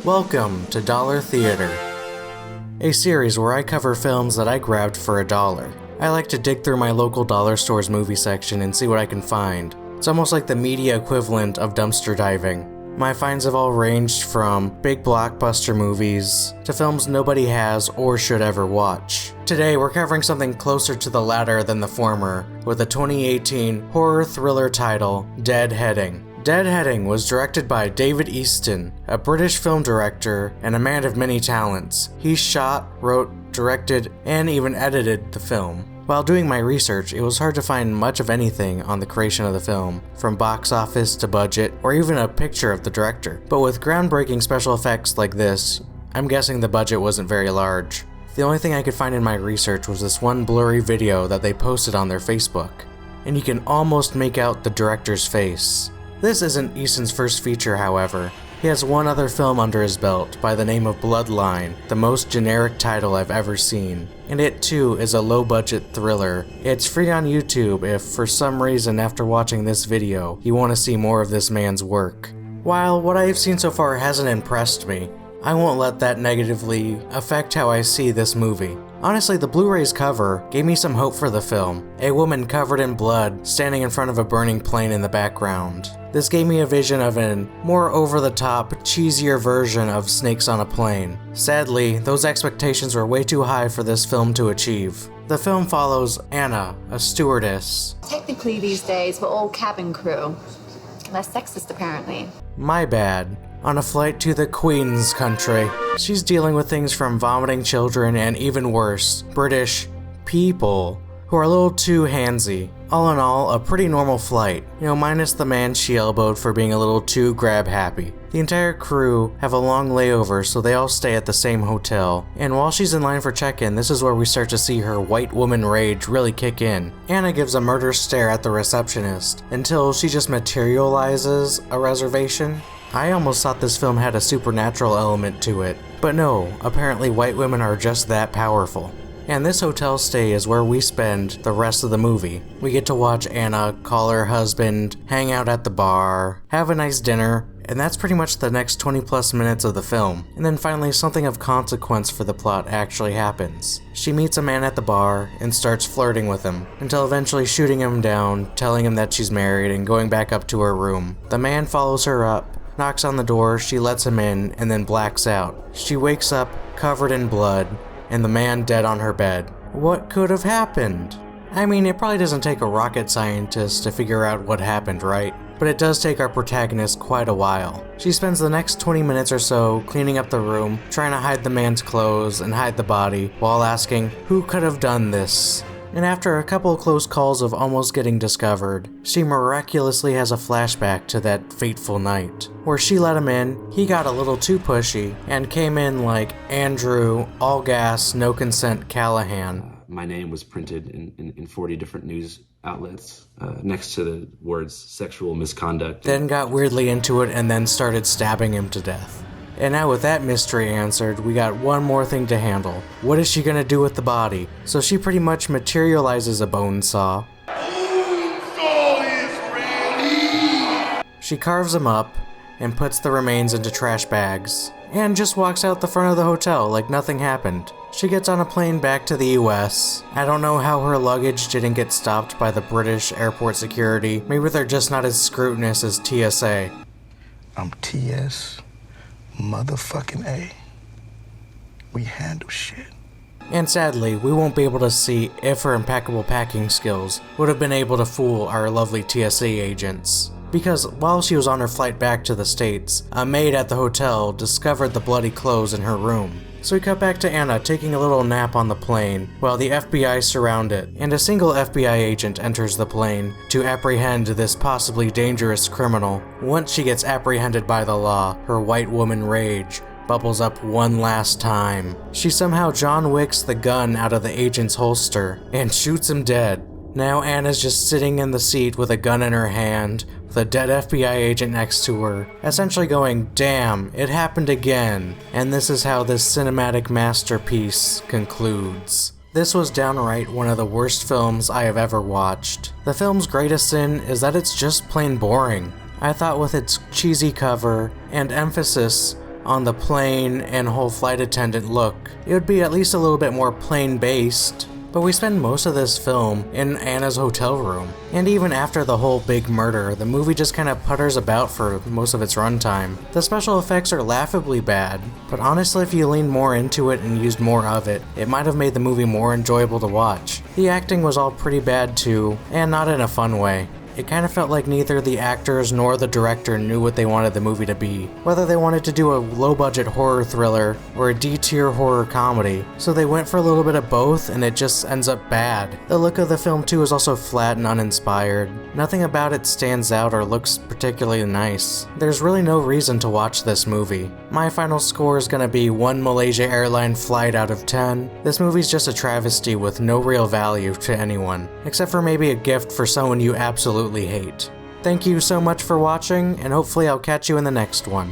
Welcome to Dollar Theater, a series where I cover films that I grabbed for $1. I like to dig through my local dollar store's movie section and see what I can find. It's almost like the media equivalent of dumpster diving. My finds have all ranged from big blockbuster movies to films nobody has or should ever watch. Today we're covering something closer to the latter than the former, with a 2018 horror thriller title, Deadheading. Deadheading was directed by David Easton, a British film director and a man of many talents. He shot, wrote, directed, and even edited the film. While doing my research, it was hard to find much of anything on the creation of the film, from box office to budget, or even a picture of the director. But with groundbreaking special effects like this, I'm guessing the budget wasn't very large. The only thing I could find in my research was this one blurry video that they posted on their Facebook, and you can almost make out the director's face. This isn't Easton's first feature, however. He has one other film under his belt by the name of Bloodline, the most generic title I've ever seen. And it too is a low-budget thriller. It's free on YouTube if, for some reason after watching this video, you want to see more of this man's work. While what I have seen so far hasn't impressed me, I won't let that negatively affect how I see this movie. Honestly, the Blu-ray's cover gave me some hope for the film. A woman covered in blood standing in front of a burning plane in the background. This gave me a vision of a more over-the-top, cheesier version of Snakes on a Plane. Sadly, those expectations were way too high for this film to achieve. The film follows Anna, a stewardess. Technically these days, we're all cabin crew. Less sexist, apparently. My bad. On a flight to the Queen's country. She's dealing with things from vomiting children and even worse, British people who are a little too handsy. All in all, a pretty normal flight, minus the man she elbowed for being a little too grab happy. The entire crew have a long layover, so they all stay at the same hotel. And while she's in line for check-in, this is where we start to see her white woman rage really kick in. Anna gives a murderous stare at the receptionist until she just materializes a reservation. I almost thought this film had a supernatural element to it, but no, apparently white women are just that powerful. And this hotel stay is where we spend the rest of the movie. We get to watch Anna call her husband, hang out at the bar, have a nice dinner, and that's pretty much the next 20 plus minutes of the film. And then finally something of consequence for the plot actually happens. She meets a man at the bar and starts flirting with him, until eventually shooting him down, telling him that she's married and going back up to her room. The man follows her up, knocks on the door, she lets him in, and then blacks out. She wakes up covered in blood, and the man dead on her bed. What could have happened? I mean, it probably doesn't take a rocket scientist to figure out what happened, right? But it does take our protagonist quite a while. She spends the next 20 minutes or so cleaning up the room, trying to hide the man's clothes and hide the body, while asking, who could have done this? And after a couple of close calls of almost getting discovered, she miraculously has a flashback to that fateful night, where she let him in, he got a little too pushy, and came in like Andrew, all gas, no consent Callahan. My name was printed in 40 different news outlets next to the words sexual misconduct. Then got weirdly into it and then started stabbing him to death. And now with that mystery answered, we got one more thing to handle. What is she gonna do with the body? So she pretty much materializes a bone saw. She carves him up and puts the remains into trash bags, and just walks out the front of the hotel like nothing happened. She gets on a plane back to the US. I don't know how her luggage didn't get stopped by the British airport security. Maybe they're just not as scrutinous as TSA. I'm TS. Motherfucking A. We handle shit. And sadly, we won't be able to see if her impeccable packing skills would have been able to fool our lovely TSA agents. Because while she was on her flight back to the States, a maid at the hotel discovered the bloody clothes in her room. So we cut back to Anna taking a little nap on the plane, while the FBI surround it, and a single FBI agent enters the plane to apprehend this possibly dangerous criminal. Once she gets apprehended by the law, her white woman rage bubbles up one last time. She somehow John Wicks the gun out of the agent's holster and shoots him dead. Now Anna's just sitting in the seat with a gun in her hand, with a dead FBI agent next to her, essentially going, damn, it happened again. And this is how this cinematic masterpiece concludes. This was downright one of the worst films I have ever watched. The film's greatest sin is that it's just plain boring. I thought with its cheesy cover and emphasis on the plane and whole flight attendant look. It would be at least a little bit more plane-based. But we spend most of this film in Anna's hotel room, and even after the whole big murder, the movie just kind of putters about for most of its runtime. The special effects are laughably bad, but honestly if you leaned more into it and used more of it, it might have made the movie more enjoyable to watch. The acting was all pretty bad too, and not in a fun way. It kind of felt like neither the actors nor the director knew what they wanted the movie to be, whether they wanted to do a low-budget horror thriller or a D-tier horror comedy, so they went for a little bit of both and it just ends up bad. The look of the film too is also flat and uninspired. Nothing about it stands out or looks particularly nice. There's really no reason to watch this movie. My final score is gonna be 1 Malaysia Airline flight out of 10. This movie's just a travesty with no real value to anyone, except for maybe a gift for someone you absolutely hate. Thank you so much for watching, and hopefully I'll catch you in the next one.